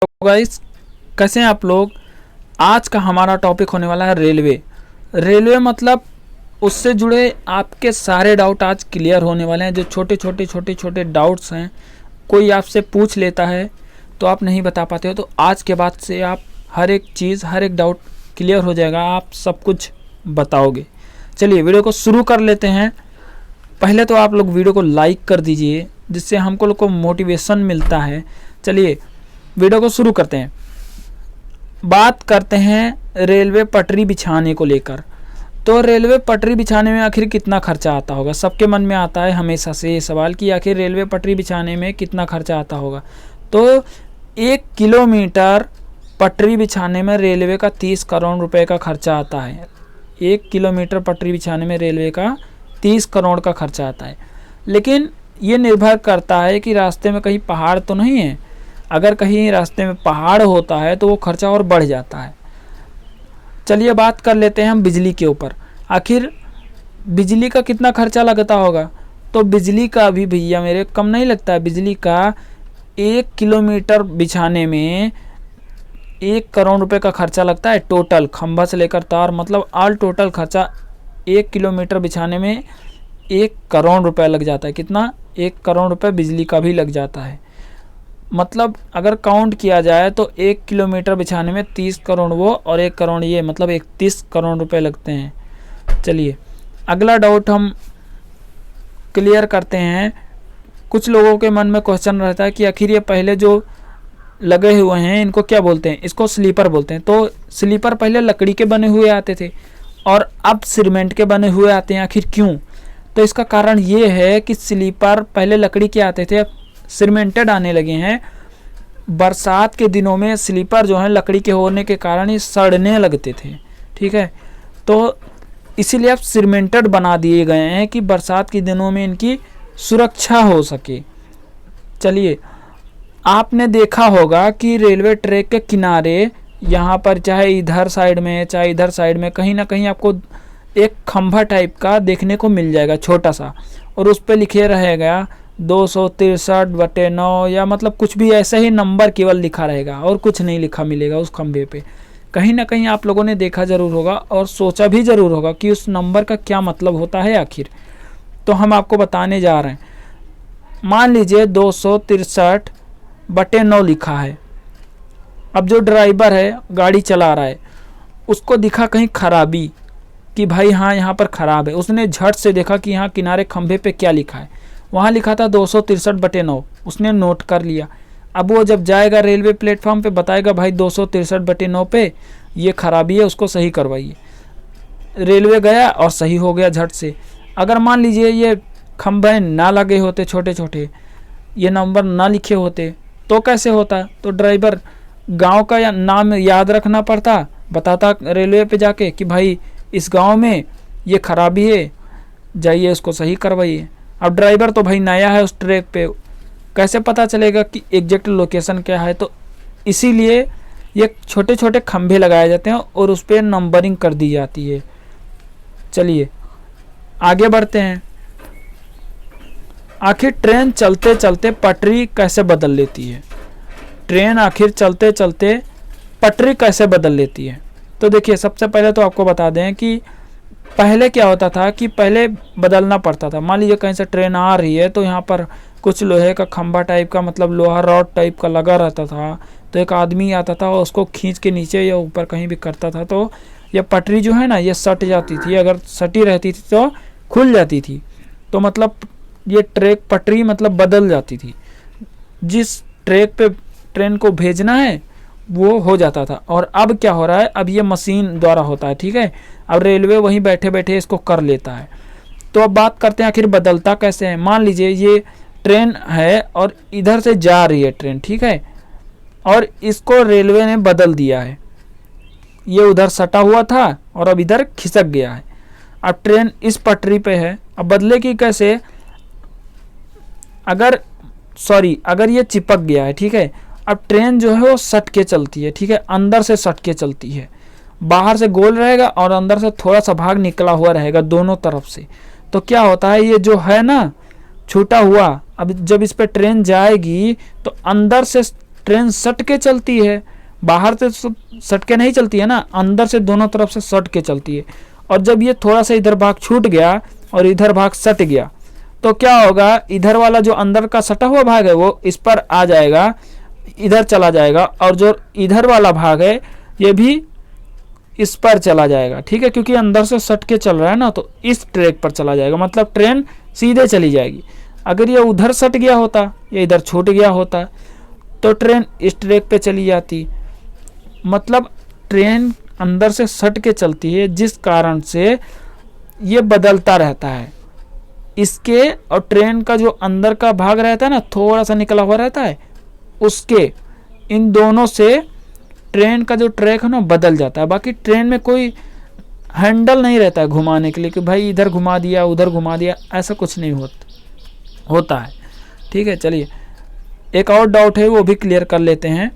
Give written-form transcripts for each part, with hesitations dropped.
तो गाइस, कैसे हैं आप लोग। आज का हमारा टॉपिक होने वाला है रेलवे। रेलवे मतलब उससे जुड़े आपके सारे डाउट आज क्लियर होने वाले हैं। जो छोटे छोटे डाउट्स हैं, कोई आपसे पूछ लेता है तो आप नहीं बता पाते हो, तो आज के बाद से आप हर एक चीज़, हर एक डाउट क्लियर हो जाएगा, आप सब कुछ बताओगे। चलिए वीडियो को शुरू कर लेते हैं। पहले तो आप लोग वीडियो को लाइक कर दीजिए, जिससे हमको लोग को मोटिवेशन मिलता है। चलिए वीडियो को शुरू करते हैं। बात करते हैं रेलवे पटरी बिछाने को लेकर। तो रेलवे पटरी बिछाने में आखिर कितना खर्चा आता होगा, सबके मन में आता है हमेशा से ये सवाल कि आखिर रेलवे पटरी बिछाने में कितना खर्चा आता होगा। तो 1 किलोमीटर पटरी बिछाने में रेलवे का 30 करोड़ रुपए का खर्चा आता है। 1 किलोमीटर पटरी बिछाने में रेलवे का 30 करोड़ का खर्चा आता है। लेकिन ये निर्भर करता है कि रास्ते में कहीं पहाड़ तो नहीं है। अगर कहीं रास्ते में पहाड़ होता है तो वो खर्चा और बढ़ जाता है। चलिए बात कर लेते हैं हम बिजली के ऊपर। आखिर बिजली का कितना खर्चा लगता होगा। तो बिजली का भी भैया मेरे कम नहीं लगता है। बिजली का 1 किलोमीटर बिछाने में 1 करोड़ रुपए का खर्चा लगता है। टोटल खंभा से लेकर तार, मतलब ऑल टोटल खर्चा 1 किलोमीटर बिछाने में 1 करोड़ रुपए लग जाता है। कितना? 1 करोड़ रुपए बिजली का भी लग जाता है। मतलब अगर काउंट किया जाए तो 1 किलोमीटर बिछाने में 30 करोड़ वो और 1 करोड़ ये, मतलब 31 करोड़ रुपए लगते हैं। चलिए अगला डाउट हम क्लियर करते हैं। कुछ लोगों के मन में क्वेश्चन रहता है कि आखिर ये पहले जो लगे हुए हैं इनको क्या बोलते हैं। इसको स्लीपर बोलते हैं। तो स्लीपर पहले लकड़ी के बने हुए आते थे और अब सीमेंट के बने हुए आते हैं। आखिर क्यों? तो इसका कारण ये है कि स्लीपर पहले लकड़ी के आते थे, अब सीमेंटेड आने लगे हैं। बरसात के दिनों में स्लीपर जो है लकड़ी के होने के कारण ये सड़ने लगते थे। ठीक है, तो इसीलिए अब सीमेंटेड बना दिए गए हैं कि बरसात के दिनों में इनकी सुरक्षा हो सके। चलिए, आपने देखा होगा कि रेलवे ट्रैक के किनारे यहाँ पर, चाहे इधर साइड में चाहे इधर साइड में, कहीं ना कहीं आपको एक खंभा टाइप का देखने को मिल जाएगा, छोटा सा, और उस पर लिखे रहेगा 263/9 या मतलब कुछ भी ऐसा ही नंबर केवल लिखा रहेगा और कुछ नहीं लिखा मिलेगा उस खंभे पे। कहीं ना कहीं आप लोगों ने देखा जरूर होगा और सोचा भी जरूर होगा कि उस नंबर का क्या मतलब होता है आखिर। तो हम आपको बताने जा रहे हैं। मान लीजिए 263/9 लिखा है। अब जो ड्राइवर है, गाड़ी चला रहा है, उसको दिखा कहीं खराबी कि भाई हाँ यहाँ पर ख़राब है। उसने झट से देखा कि यहाँ किनारे खंभे पे क्या लिखा है। वहाँ लिखा था 263/9। उसने नोट कर लिया। अब वो जब जाएगा रेलवे प्लेटफॉर्म पे बताएगा भाई 263/9 पे ये खराबी है, उसको सही करवाइए। रेलवे गया और सही हो गया झट से। अगर मान लीजिए ये खंभे ना लगे होते, छोटे छोटे, ये नंबर ना लिखे होते, तो कैसे होता? तो ड्राइवर गांव का या नाम याद रखना पड़ता, बताता रेलवे पे जाके कि भाई इस गांव में ये खराबी है, जाइए उसको सही करवाइए। अब ड्राइवर तो भाई नया है उस ट्रैक पे, कैसे पता चलेगा कि एग्जैक्ट लोकेशन क्या है। तो इसीलिए ये छोटे छोटे खंभे लगाए जाते हैं और उस पर नंबरिंग कर दी जाती है। चलिए आगे बढ़ते हैं। आखिर ट्रेन चलते चलते पटरी कैसे बदल लेती है। ट्रेन आखिर चलते चलते पटरी कैसे बदल लेती है। तो देखिए, सबसे पहले तो आपको बता दें कि पहले क्या होता था कि पहले बदलना पड़ता था। मान लीजिए कहीं से ट्रेन आ रही है तो यहाँ पर कुछ लोहे का खंभा टाइप का, मतलब लोहा रॉड टाइप का लगा रहता था। तो एक आदमी आता था और उसको खींच के नीचे या ऊपर कहीं भी करता था, तो यह पटरी जो है ना ये सट जाती थी। अगर सटी रहती थी तो खुल जाती थी। तो मतलब ये ट्रैक पटरी मतलब बदल जाती थी। जिस ट्रैक पे ट्रेन को भेजना है वो हो जाता था। और अब क्या हो रहा है, अब ये मशीन द्वारा होता है। ठीक है, अब रेलवे वहीं बैठे बैठे इसको कर लेता है। तो अब बात करते हैं आखिर बदलता कैसे है। मान लीजिए ये ट्रेन है और इधर से जा रही है ट्रेन, ठीक है, और इसको रेलवे ने बदल दिया है। ये उधर सटा हुआ था और अब इधर खिसक गया है। अब ट्रेन इस पटरी पे है, अब बदलेगी कैसे? अगर ये चिपक गया है, ठीक है, अब ट्रेन जो है वो सट के चलती है। ठीक है, अंदर से सट के चलती है। बाहर से गोल रहेगा और अंदर से थोड़ा सा भाग निकला हुआ रहेगा दोनों तरफ से। तो क्या होता है, ये जो है ना छूटा हुआ, अब जब इस पे ट्रेन जाएगी तो अंदर से ट्रेन सट के चलती है, बाहर से सट के नहीं चलती है ना, अंदर से दोनों तरफ से सट के चलती है। और जब ये थोड़ा सा इधर भाग छूट गया और इधर भाग सट गया तो क्या होगा, इधर वाला जो अंदर का सटा हुआ भाग है वो इस पर आ जाएगा, इधर चला जाएगा, और जो इधर वाला भाग है ये भी इस पर चला जाएगा। ठीक है, क्योंकि अंदर से सट के चल रहा है ना, तो इस ट्रैक पर चला जाएगा, मतलब ट्रेन सीधे चली जाएगी। अगर ये उधर सट गया होता या इधर छूट गया होता तो ट्रेन इस ट्रैक पे चली जाती। मतलब ट्रेन अंदर से सट के चलती है, जिस कारण से ये बदलता रहता है। इसके और ट्रेन का जो अंदर का भाग रहता है ना, थोड़ा सा निकला हुआ रहता है, उसके इन दोनों से ट्रेन का जो ट्रैक है ना बदल जाता है। बाकी ट्रेन में कोई हैंडल नहीं रहता है घुमाने के लिए कि भाई इधर घुमा दिया उधर घुमा दिया, ऐसा कुछ नहीं होता है। ठीक है, चलिए एक और डाउट है वो भी क्लियर कर लेते हैं।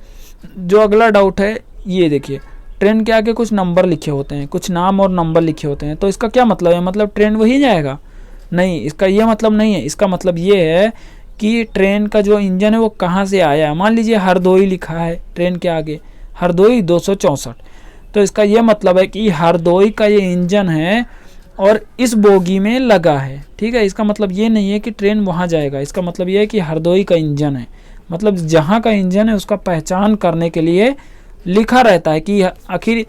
जो अगला डाउट है ये देखिए, ट्रेन के आगे कुछ नंबर लिखे होते हैं, कुछ नाम और नंबर लिखे होते हैं, तो इसका क्या मतलब है? मतलब ट्रेन वही जाएगा? नहीं, इसका ये मतलब नहीं है। इसका मतलब ये है कि ट्रेन का जो इंजन है वो कहाँ से आया। मान लीजिए हरदोई लिखा है ट्रेन के आगे, हरदोई 264, तो इसका ये मतलब है कि हरदोई का ये इंजन है और इस बोगी में लगा है। ठीक है, इसका मतलब ये नहीं है कि ट्रेन वहाँ जाएगा, इसका मतलब ये है कि हरदोई का इंजन है। मतलब जहाँ का इंजन है उसका पहचान करने के लिए लिखा रहता है कि आखिर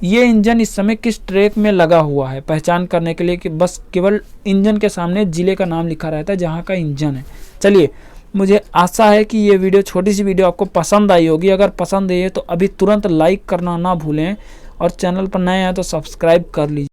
ये इंजन इस समय किस ट्रैक में लगा हुआ है, पहचान करने के लिए कि बस केवल इंजन के सामने ज़िले का नाम लिखा रहता है जहाँ का इंजन है। चलिए, मुझे आशा है कि ये वीडियो, छोटी सी वीडियो आपको पसंद आई होगी। अगर पसंद आई है तो अभी तुरंत लाइक करना ना भूलें और चैनल पर नए हैं तो सब्सक्राइब कर लीजिए।